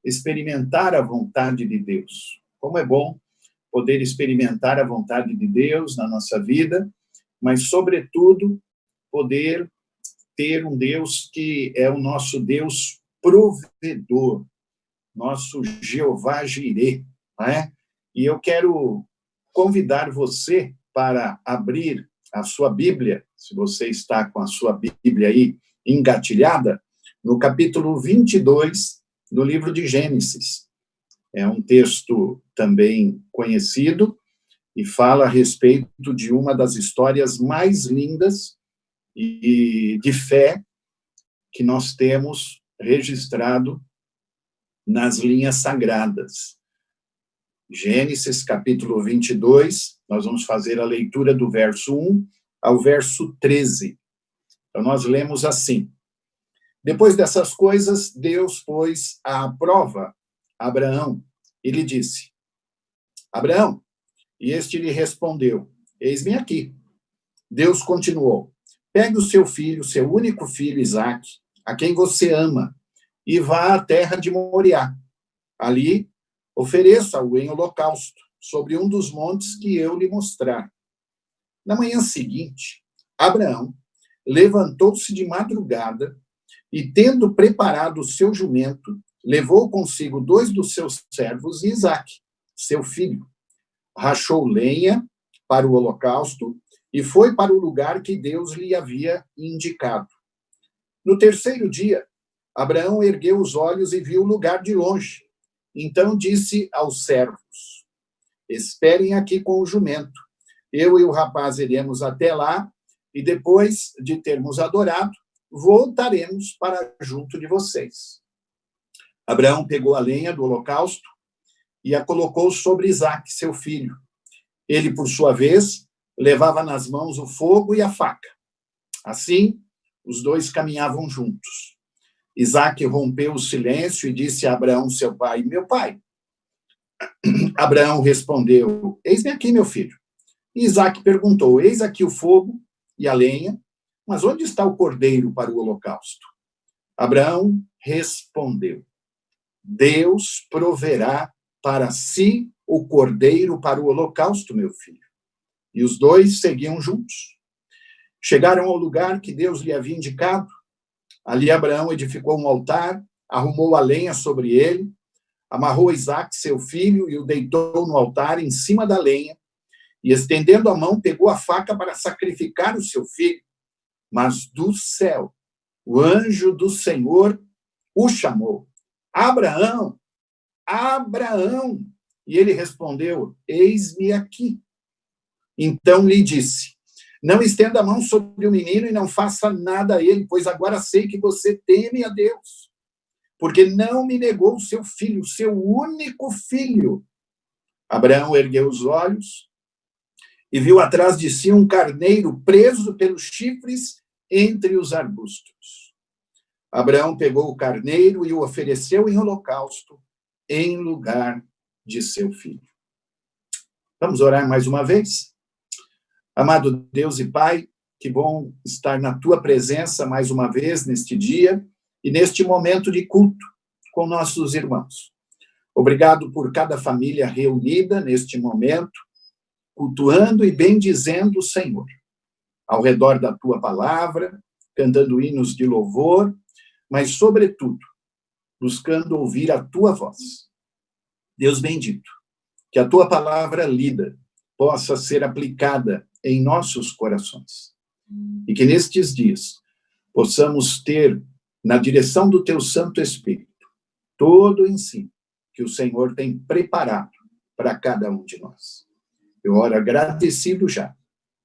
experimentar a vontade de Deus. Como é bom poder experimentar a vontade de Deus na nossa vida, mas, sobretudo, poder ter um Deus que é o nosso Deus provedor, nosso Jeová Jireh, não é? E eu quero convidar você para abrir a sua Bíblia, se você está com a sua Bíblia aí engatilhada, no capítulo 22 do livro de Gênesis. É um texto também conhecido e fala a respeito de uma das histórias mais lindas e de fé que nós temos registrado nas linhas sagradas. Gênesis, capítulo 22, nós vamos fazer a leitura do verso 1 ao verso 13. Então, nós lemos assim: Depois dessas coisas, Deus pôs à prova Abraão e lhe disse: Abraão, e este lhe respondeu: Eis-me aqui. Deus continuou: Pegue o seu filho, seu único filho, Isaque, a quem você ama, e vá à terra de Moriá. Ali, ofereça-o em holocausto, sobre um dos montes que eu lhe mostrar. Na manhã seguinte, Abraão levantou-se de madrugada e, tendo preparado o seu jumento, levou consigo 2 dos seus servos e Isaque, seu filho. Rachou lenha para o holocausto e foi para o lugar que Deus lhe havia indicado. No terceiro dia, Abraão ergueu os olhos e viu o lugar de longe. Então disse aos servos: Esperem aqui com o jumento. Eu e o rapaz iremos até lá e, depois de termos adorado, voltaremos para junto de vocês. Abraão pegou a lenha do holocausto e a colocou sobre Isaque, seu filho. Ele, por sua vez, levava nas mãos o fogo e a faca. Assim, os dois caminhavam juntos. Isaque rompeu o silêncio e disse a Abraão, seu pai: Meu pai. Abraão respondeu: Eis-me aqui, meu filho. E Isaque perguntou: Eis aqui o fogo e a lenha, mas onde está o cordeiro para o holocausto? Abraão respondeu: Deus proverá para si o cordeiro para o holocausto, meu filho. E os dois seguiam juntos. Chegaram ao lugar que Deus lhe havia indicado. Ali Abraão edificou um altar, arrumou a lenha sobre ele, amarrou Isaque, seu filho, e o deitou no altar em cima da lenha, e, estendendo a mão, pegou a faca para sacrificar o seu filho. Mas do céu, o anjo do Senhor o chamou: Abraão, Abraão! E ele respondeu: Eis-me aqui. Então lhe disse: Não estenda a mão sobre o menino e não faça nada a ele, pois agora sei que você teme a Deus, porque não me negou o seu filho, o seu único filho. Abraão ergueu os olhos e viu atrás de si um carneiro preso pelos chifres entre os arbustos. Abraão pegou o carneiro e o ofereceu em holocausto, em lugar de seu filho. Vamos orar mais uma vez? Amado Deus e Pai, que bom estar na tua presença mais uma vez neste dia e neste momento de culto com nossos irmãos. Obrigado por cada família reunida neste momento, cultuando e bendizendo o Senhor, ao redor da tua palavra, cantando hinos de louvor, mas, sobretudo, buscando ouvir a tua voz. Deus bendito, que a tua palavra lida possa ser aplicada em nossos corações. E que nestes dias possamos ter, na direção do teu Santo Espírito, todo o ensino que o Senhor tem preparado para cada um de nós. Eu oro agradecido já,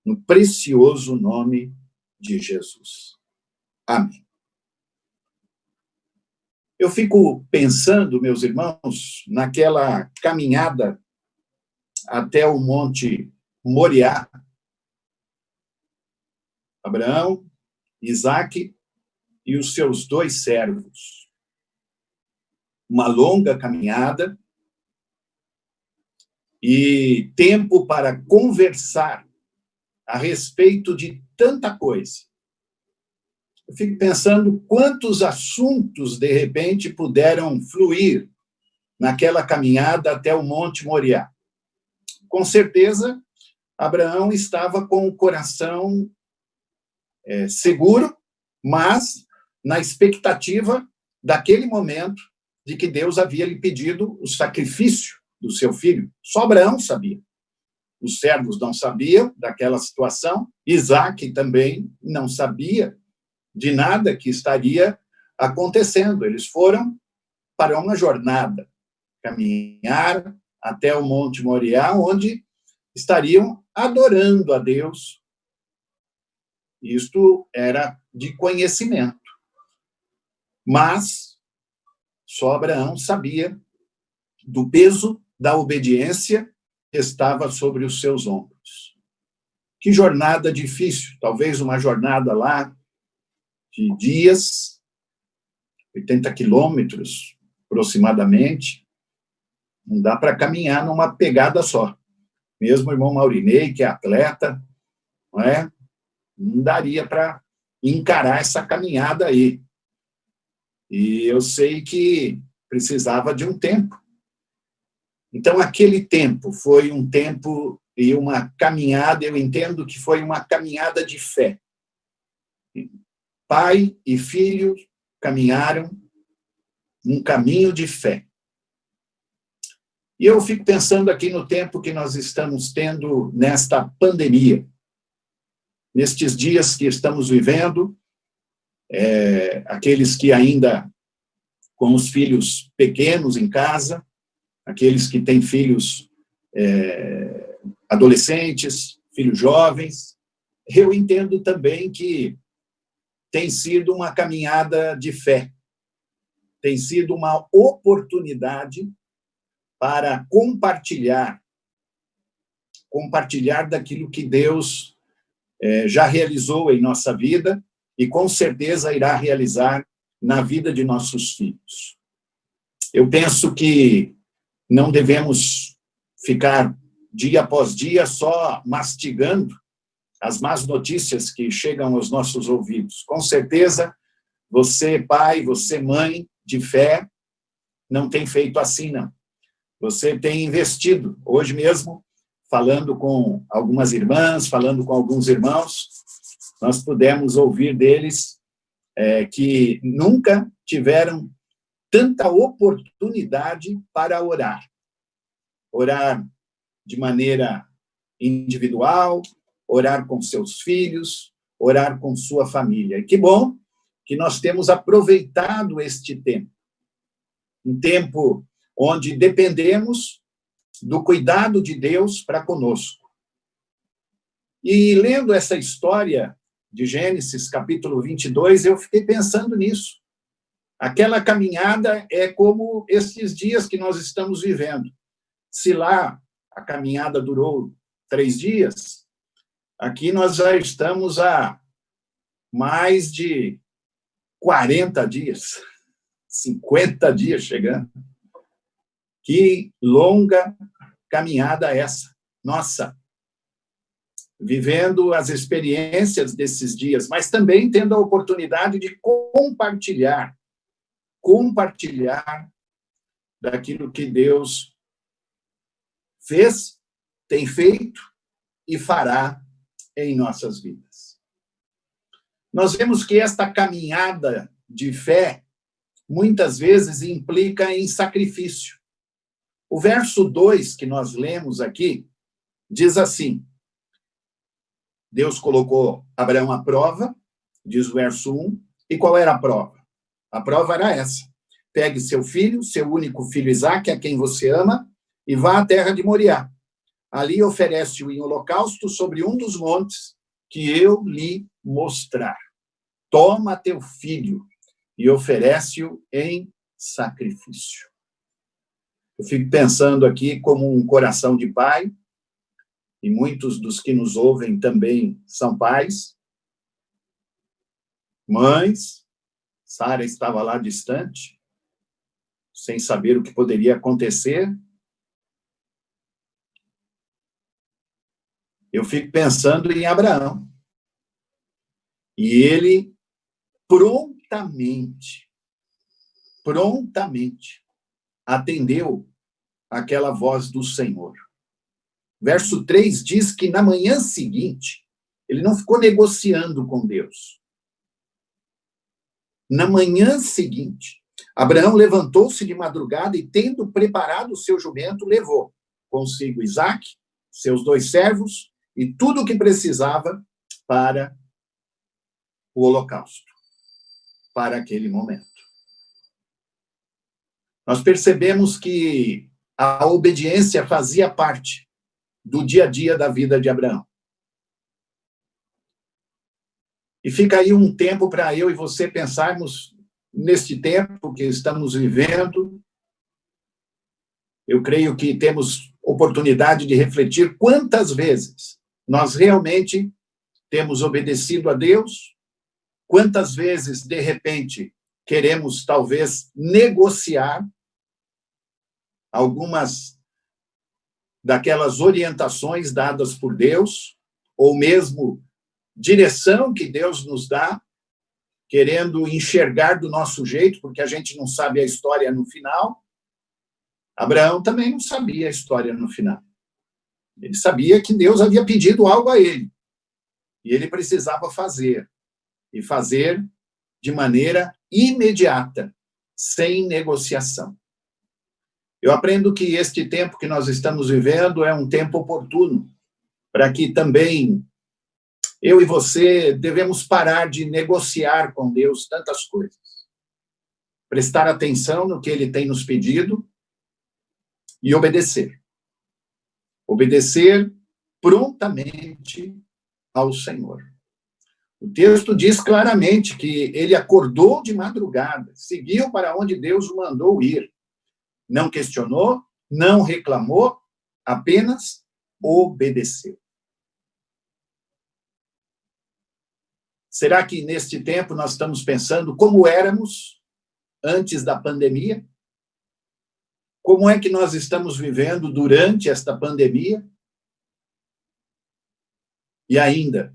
no precioso nome de Jesus. Amém. Eu fico pensando, meus irmãos, naquela caminhada até o Monte Moriá. Abraão, Isaque e os seus 2 servos. Uma longa caminhada e tempo para conversar a respeito de tanta coisa. Eu fico pensando quantos assuntos, de repente, puderam fluir naquela caminhada até o Monte Moriá. Com certeza, Abraão estava com o coração seguro, mas na expectativa daquele momento de que Deus havia lhe pedido o sacrifício do seu filho. Só Abraão sabia. Os servos não sabiam daquela situação, Isaque também não sabia de nada que estaria acontecendo. Eles foram para uma jornada, caminhar até o Monte Moriá, onde estariam adorando a Deus. Isto era de conhecimento. Mas só Abraão sabia do peso da obediência que estava sobre os seus ombros. Que jornada difícil, talvez uma jornada lá de dias, 80 quilômetros aproximadamente. Não dá para caminhar numa pegada só. Mesmo o irmão Maurinei, que é atleta, não é? Não daria para encarar essa caminhada aí. E eu sei que precisava de um tempo. Então, aquele tempo foi um tempo e uma caminhada, eu entendo que foi uma caminhada de fé. Pai e filho caminharam um caminho de fé. E eu fico pensando aqui no tempo que nós estamos tendo nesta pandemia, nestes dias que estamos vivendo, aqueles que ainda com os filhos pequenos em casa, aqueles que têm filhos adolescentes, filhos jovens, eu entendo também que tem sido uma caminhada de fé, tem sido uma oportunidade para compartilhar daquilo que Deus já realizou em nossa vida e com certeza irá realizar na vida de nossos filhos. Eu penso que não devemos ficar dia após dia só mastigando as más notícias que chegam aos nossos ouvidos. Com certeza, você, pai, você, mãe de fé, não tem feito assim, não. Você tem investido. Hoje mesmo, falando com algumas irmãs, falando com alguns irmãos, nós pudemos ouvir deles que nunca tiveram tanta oportunidade para orar. Orar de maneira individual, orar com seus filhos, orar com sua família. E que bom que nós temos aproveitado este tempo. Um tempo onde dependemos do cuidado de Deus para conosco. E lendo essa história de Gênesis, capítulo 22, eu fiquei pensando nisso. Aquela caminhada é como esses dias que nós estamos vivendo. Se lá a caminhada durou 3 dias, aqui nós já estamos há mais de 40 dias, 50 dias chegando. Que longa caminhada essa. Nossa, vivendo as experiências desses dias, mas também tendo a oportunidade de compartilhar daquilo que Deus fez, tem feito e fará em nossas vidas. Nós vemos que esta caminhada de fé muitas vezes implica em sacrifício. O verso 2 que nós lemos aqui diz assim: Deus colocou Abraão à prova, diz o verso 1, e qual era a prova? A prova era essa: pegue seu filho, seu único filho Isaque, a quem você ama, e vá à terra de Moriá. Ali oferece-o em holocausto sobre um dos montes que eu lhe mostrar. Toma teu filho e oferece-o em sacrifício. Eu fico pensando aqui como um coração de pai, e muitos dos que nos ouvem também são pais, mães. Sara estava lá distante, sem saber o que poderia acontecer. Eu fico pensando em Abraão. E ele prontamente, atendeu àquela voz do Senhor. Verso 3 diz que na manhã seguinte, ele não ficou negociando com Deus. Na manhã seguinte, Abraão levantou-se de madrugada e, tendo preparado o seu jumento, levou consigo Isaque, seus 2 servos e tudo o que precisava para o holocausto, para aquele momento. Nós percebemos que a obediência fazia parte do dia a dia da vida de Abraão. E fica aí um tempo para eu e você pensarmos neste tempo que estamos vivendo. Eu creio que temos oportunidade de refletir quantas vezes nós realmente temos obedecido a Deus, quantas vezes, de repente, queremos, talvez, negociar algumas daquelas orientações dadas por Deus, ou mesmo direção que Deus nos dá, querendo enxergar do nosso jeito, porque a gente não sabe a história no final. Abraão também não sabia a história no final. Ele sabia que Deus havia pedido algo a ele, e ele precisava fazer, e fazer de maneira imediata, sem negociação. Eu aprendo que este tempo que nós estamos vivendo é um tempo oportuno, para que também eu e você devemos parar de negociar com Deus tantas coisas. Prestar atenção no que Ele tem nos pedido e obedecer. Obedecer prontamente ao Senhor. O texto diz claramente que ele acordou de madrugada, seguiu para onde Deus o mandou ir. Não questionou, não reclamou, apenas obedeceu. Será que neste tempo nós estamos pensando como éramos antes da pandemia? Como é que nós estamos vivendo durante esta pandemia? E ainda,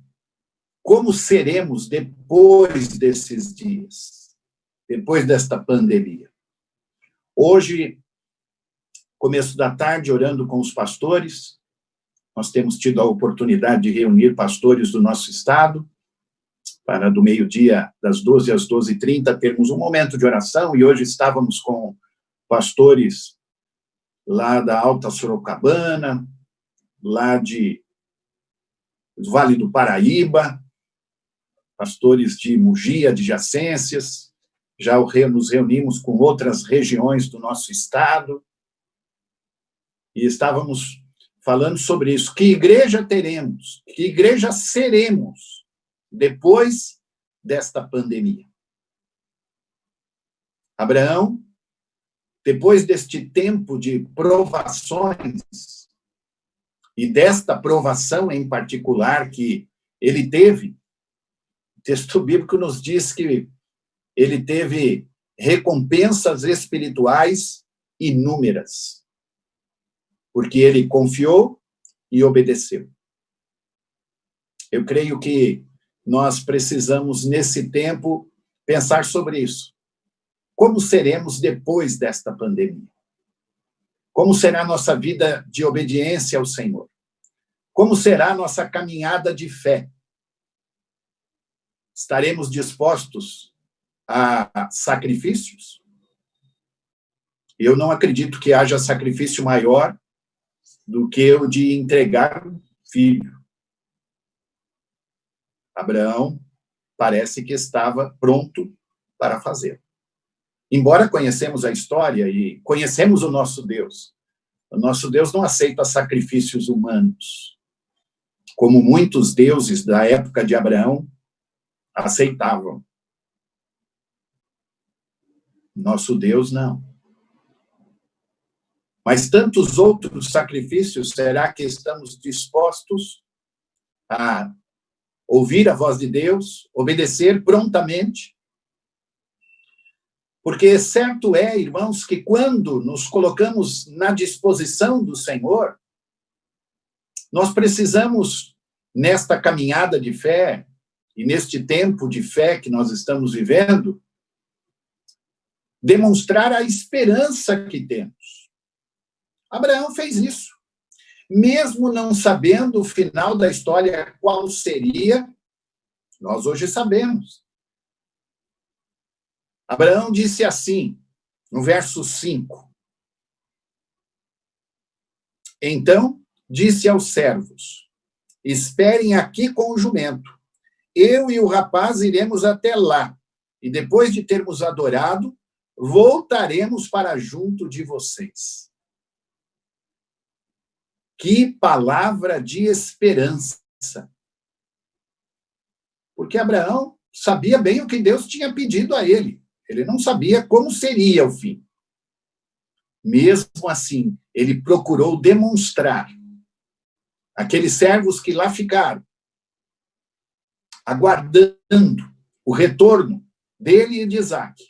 como seremos depois desses dias, depois desta pandemia? Hoje, começo da tarde, orando com os pastores, nós temos tido a oportunidade de reunir pastores do nosso estado, para do meio-dia, das 12 às 12h30, termos um momento de oração, e hoje estávamos com pastores lá da Alta Sorocabana, lá do Vale do Paraíba, pastores de Mogi, adjacências, já nos reunimos com outras regiões do nosso estado, e estávamos falando sobre isso. Que igreja teremos? Que igreja seremos depois desta pandemia? Abraão, depois deste tempo de provações, e desta provação em particular que ele teve, o texto bíblico nos diz que ele teve recompensas espirituais inúmeras, porque ele confiou e obedeceu. Eu creio que nós precisamos, nesse tempo, pensar sobre isso. Como seremos depois desta pandemia? Como será a nossa vida de obediência ao Senhor? Como será a nossa caminhada de fé? Estaremos dispostos a sacrifícios? Eu não acredito que haja sacrifício maior do que o de entregar um filho. Abraão parece que estava pronto para fazer. Embora conhecemos a história e conhecemos o nosso Deus não aceita sacrifícios humanos, como muitos deuses da época de Abraão aceitavam. Nosso Deus não. Mas tantos outros sacrifícios, será que estamos dispostos a ouvir a voz de Deus, obedecer prontamente? Porque certo é, irmãos, que quando nos colocamos na disposição do Senhor, nós precisamos, nesta caminhada de fé, e neste tempo de fé que nós estamos vivendo, demonstrar a esperança que temos. Abraão fez isso. Mesmo não sabendo o final da história qual seria, nós hoje sabemos. Abraão disse assim, no verso 5. Então, disse aos servos, esperem aqui com o jumento. Eu e o rapaz iremos até lá, e depois de termos adorado, voltaremos para junto de vocês. Que palavra de esperança! Porque Abraão sabia bem o que Deus tinha pedido a ele. Ele não sabia como seria o fim. Mesmo assim, ele procurou demonstrar aqueles servos que lá ficaram, aguardando o retorno dele e de Isaac.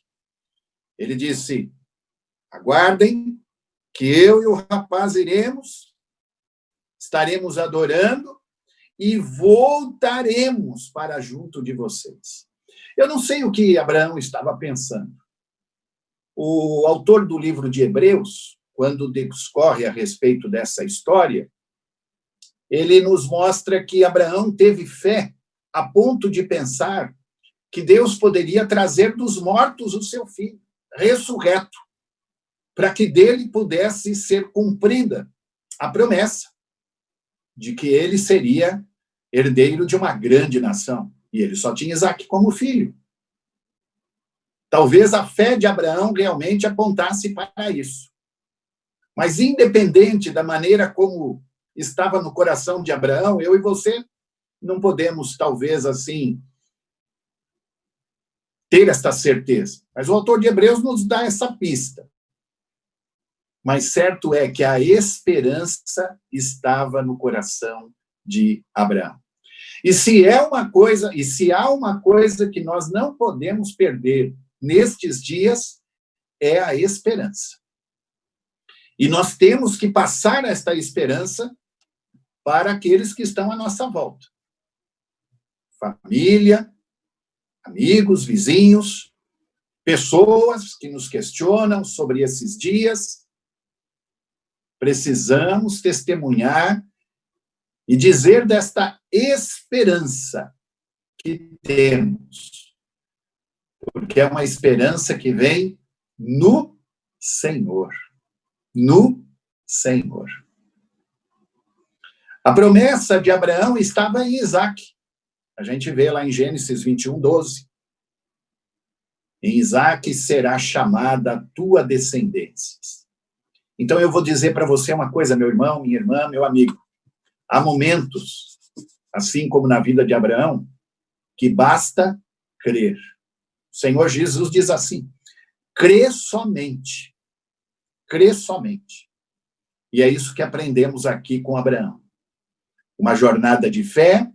Ele disse, aguardem que eu e o rapaz estaremos adorando e voltaremos para junto de vocês. Eu não sei o que Abraão estava pensando. O autor do livro de Hebreus, quando discorre a respeito dessa história, ele nos mostra que Abraão teve fé a ponto de pensar que Deus poderia trazer dos mortos o seu filho, ressurreto, para que dele pudesse ser cumprida a promessa de que ele seria herdeiro de uma grande nação. E ele só tinha Isaac como filho. Talvez a fé de Abraão realmente apontasse para isso. Mas, independente da maneira como estava no coração de Abraão, eu e você não podemos, talvez, assim, ter esta certeza. Mas o autor de Hebreus nos dá essa pista. Mas certo é que a esperança estava no coração de Abraão. E se há uma coisa que nós não podemos perder nestes dias, é a esperança. E nós temos que passar esta esperança para aqueles que estão à nossa volta. Família, amigos, vizinhos, pessoas que nos questionam sobre esses dias. Precisamos testemunhar e dizer desta esperança que temos. Porque é uma esperança que vem no Senhor. No Senhor. A promessa de Abraão estava em Isaac. A gente vê lá em Gênesis 21, 12. Em Isaac será chamada a tua descendência. Então eu vou dizer para você uma coisa, meu irmão, minha irmã, meu amigo. Há momentos, assim como na vida de Abraão, que basta crer. O Senhor Jesus diz assim, crê somente. Crê somente. E é isso que aprendemos aqui com Abraão. Uma jornada de fé,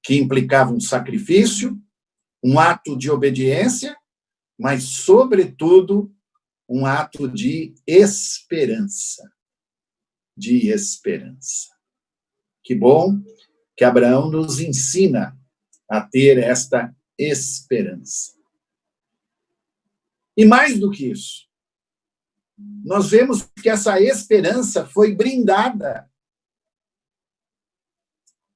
que implicava um sacrifício, um ato de obediência, mas, sobretudo, um ato de esperança. De esperança. Que bom que Abraão nos ensina a ter esta esperança. E mais do que isso, nós vemos que essa esperança foi brindada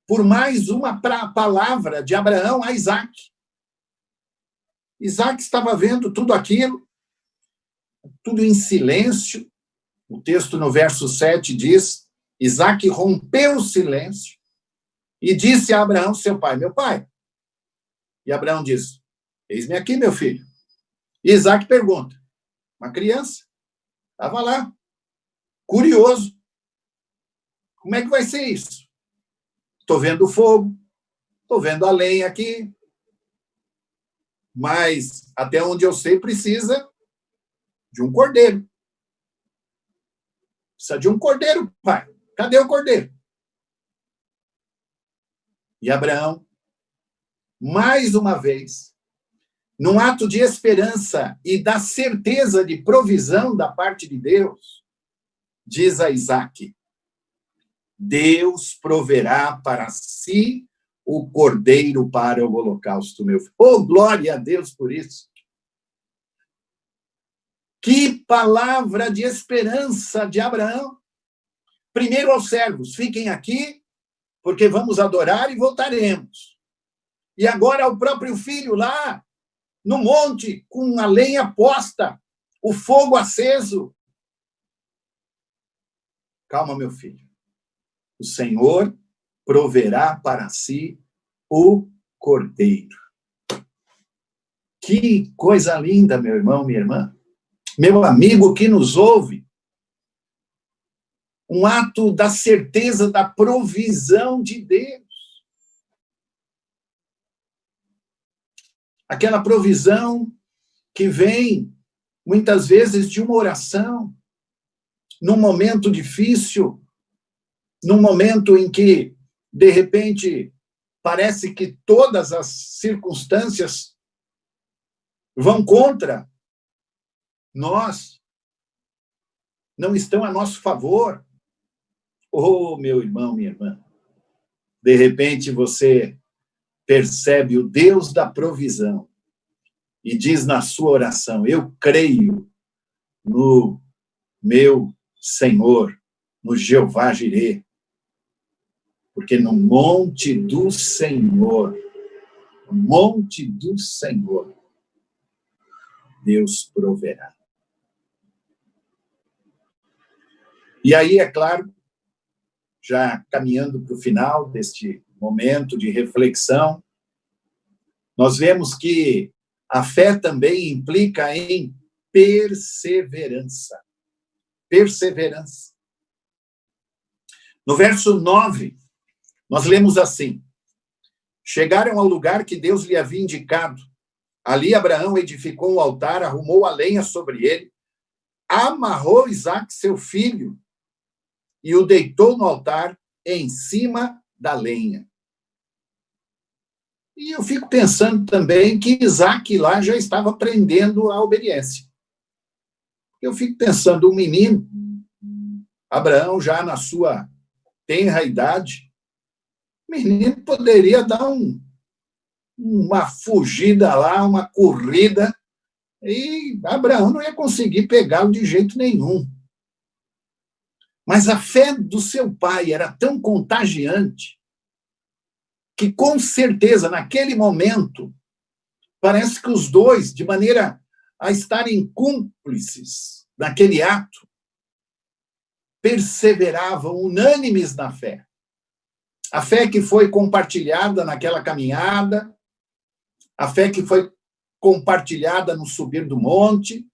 por mais uma palavra de Abraão a Isaac. Isaac estava vendo tudo aquilo, tudo em silêncio. O texto no verso 7 diz, Isaac rompeu o silêncio e disse a Abraão, seu pai, meu pai. E Abraão diz, eis-me aqui, meu filho. E Isaac pergunta, uma criança, estava lá, curioso. Como é que vai ser isso? Estou vendo o fogo, estou vendo a lenha aqui, mas até onde eu sei precisa de um cordeiro. Precisa de um cordeiro, pai. Cadê o cordeiro? E Abraão, mais uma vez, num ato de esperança e da certeza de provisão da parte de Deus, diz a Isaac, Deus proverá para si o cordeiro para o holocausto, meu filho. Oh, glória a Deus por isso. Que palavra de esperança de Abraão. Primeiro aos servos, fiquem aqui, porque vamos adorar e voltaremos. E agora o próprio filho lá, no monte, com a lenha posta, o fogo aceso. Calma, meu filho. O Senhor proverá para si o cordeiro. Que coisa linda, meu irmão, minha irmã. Meu amigo que nos ouve. Um ato da certeza da provisão de Deus. Aquela provisão que vem, muitas vezes, de uma oração, num momento difícil, num momento em que, de repente, parece que todas as circunstâncias vão contra nós, não estão a nosso favor. Oh, meu irmão, minha irmã, de repente você percebe o Deus da provisão e diz na sua oração: eu creio no meu Senhor, no Jeová Jireh, porque no monte do Senhor, no monte do Senhor, Deus proverá. E aí, é claro, já caminhando para o final deste momento de reflexão, nós vemos que a fé também implica em perseverança. Perseverança. No verso 9, nós lemos assim: chegaram ao lugar que Deus lhe havia indicado. Ali Abraão edificou um altar, arrumou a lenha sobre ele, amarrou Isaque, seu filho, e o deitou no altar em cima da lenha. E eu fico pensando também que Isaque lá já estava aprendendo a obediência. Eu fico pensando, um menino, Abraão já na sua tenra idade, o menino poderia dar uma fugida lá, uma corrida, e Abraão não ia conseguir pegá-lo de jeito nenhum. Mas a fé do seu pai era tão contagiante que, com certeza, naquele momento, parece que os dois, de maneira a estarem cúmplices naquele ato, perseveravam unânimes na fé. A fé que foi compartilhada naquela caminhada, a fé que foi compartilhada no subir do monte.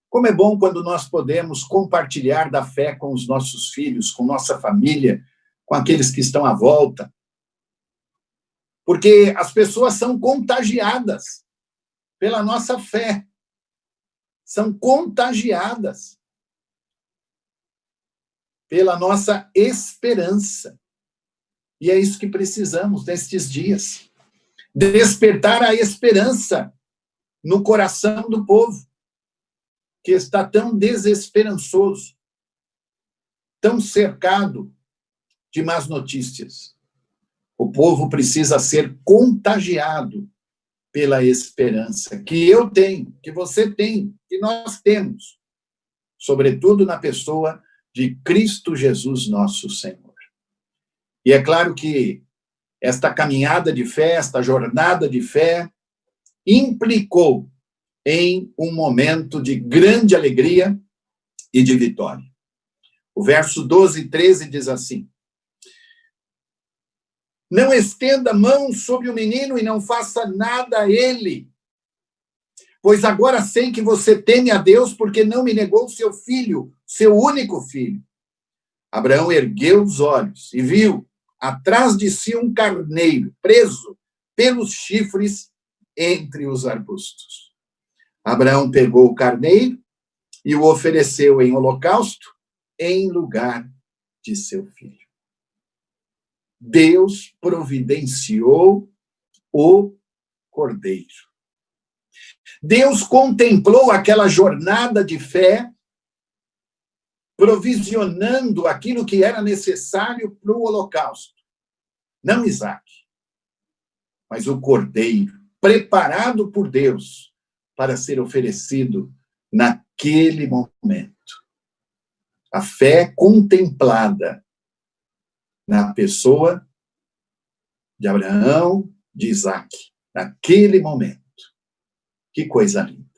Como é bom quando nós podemos compartilhar da fé com os nossos filhos, com nossa família, com aqueles que estão à volta. Porque as pessoas são contagiadas pela nossa fé. São contagiadas pela nossa esperança. E é isso que precisamos nestes dias. Despertar a esperança no coração do povo, que está tão desesperançoso, tão cercado de más notícias. O povo precisa ser contagiado pela esperança que eu tenho, que você tem, que nós temos, sobretudo na pessoa de Cristo Jesus, nosso Senhor. E é claro que esta caminhada de fé, esta jornada de fé, implicou em um momento de grande alegria e de vitória. O verso 12 e 13 diz assim: não estenda mão sobre o menino e não faça nada a ele, pois agora sei que você teme a Deus porque não me negou seu filho, seu único filho. Abraão ergueu os olhos e viu atrás de si um carneiro preso pelos chifres entre os arbustos. Abraão pegou o carneiro e o ofereceu em holocausto em lugar de seu filho. Deus providenciou o cordeiro. Deus contemplou aquela jornada de fé, provisionando aquilo que era necessário para o holocausto. Não Isaque, mas o cordeiro, preparado por Deus para ser oferecido naquele momento. A fé contemplada na pessoa de Abraão, de Isaac, naquele momento. Que coisa linda.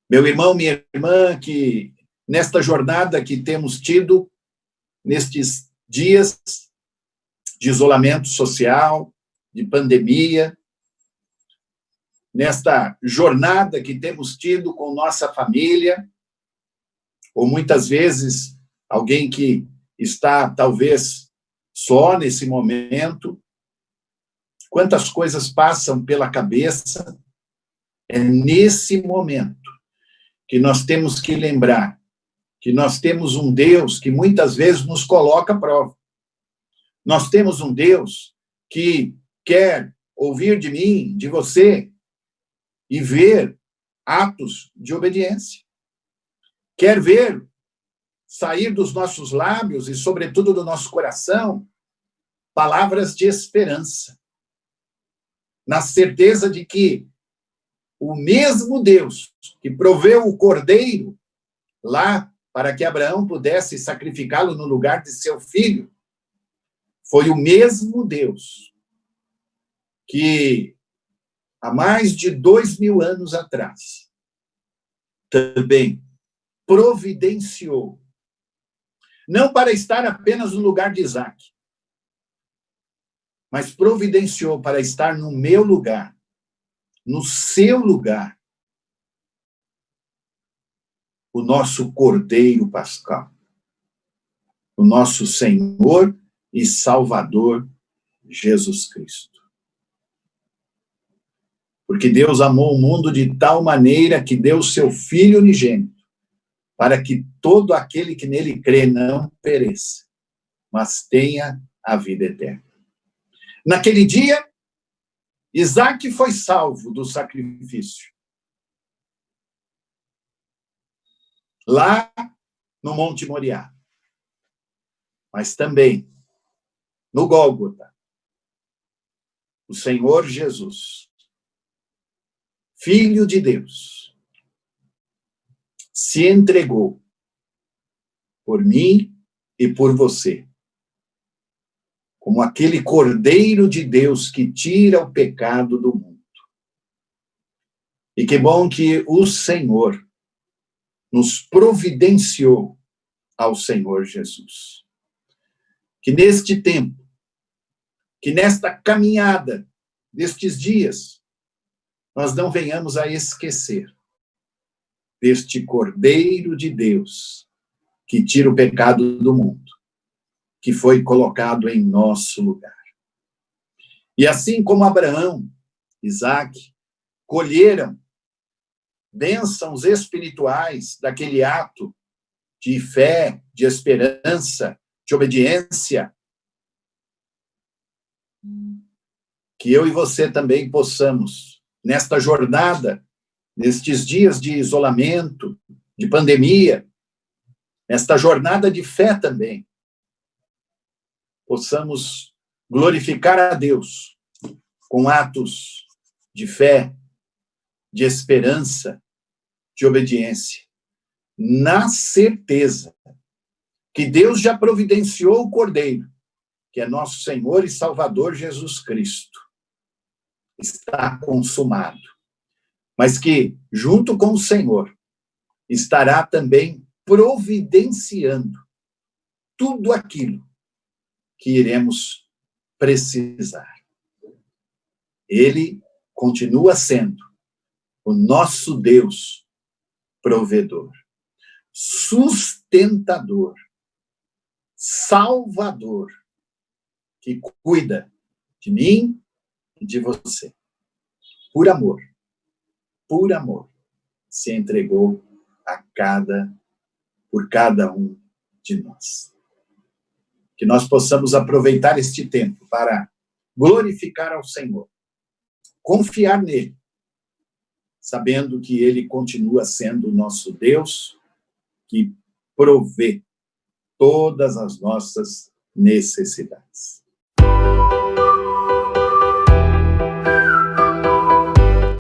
Meu irmão, minha irmã, que nesta jornada que temos tido, nestes dias de isolamento social, de pandemia, nesta jornada que temos tido com nossa família, ou muitas vezes alguém que está talvez só nesse momento, quantas coisas passam pela cabeça, é nesse momento que nós temos que lembrar que nós temos um Deus que muitas vezes nos coloca à prova. Nós temos um Deus que quer ouvir de mim, de você, e ver atos de obediência. Quer ver sair dos nossos lábios e, sobretudo, do nosso coração, palavras de esperança, na certeza de que o mesmo Deus que proveu o cordeiro lá para que Abraão pudesse sacrificá-lo no lugar de seu filho, foi o mesmo Deus que, há mais de 2000 anos atrás, também providenciou, não para estar apenas no lugar de Isaac, mas providenciou para estar no meu lugar, no seu lugar, o nosso Cordeiro Pascal, o nosso Senhor e Salvador Jesus Cristo. Porque Deus amou o mundo de tal maneira que deu seu Filho unigênito, para que todo aquele que nele crê não pereça, mas tenha a vida eterna. Naquele dia, Isaac foi salvo do sacrifício. Lá no Monte Moriá. Mas também no Gólgota, o Senhor Jesus, Filho de Deus, se entregou por mim e por você, como aquele Cordeiro de Deus que tira o pecado do mundo. E que bom que o Senhor nos providenciou ao Senhor Jesus. Que neste tempo, que nesta caminhada, destes dias, nós não venhamos a esquecer deste Cordeiro de Deus que tira o pecado do mundo, que foi colocado em nosso lugar. E assim como Abraão, Isaac, colheram bênçãos espirituais daquele ato de fé, de esperança, de obediência, que eu e você também possamos, nesta jornada, nestes dias de isolamento, de pandemia, nesta jornada de fé também, possamos glorificar a Deus com atos de fé, de esperança, de obediência, na certeza que Deus já providenciou o Cordeiro, que é nosso Senhor e Salvador Jesus Cristo. Está consumado. Mas que, junto com o Senhor, estará também providenciando tudo aquilo que iremos precisar. Ele continua sendo o nosso Deus provedor, sustentador, salvador, que cuida de mim e de você. Por amor, se entregou por cada um de nós. Que nós possamos aproveitar este tempo para glorificar ao Senhor, confiar nele, sabendo que ele continua sendo o nosso Deus, que provê todas as nossas necessidades.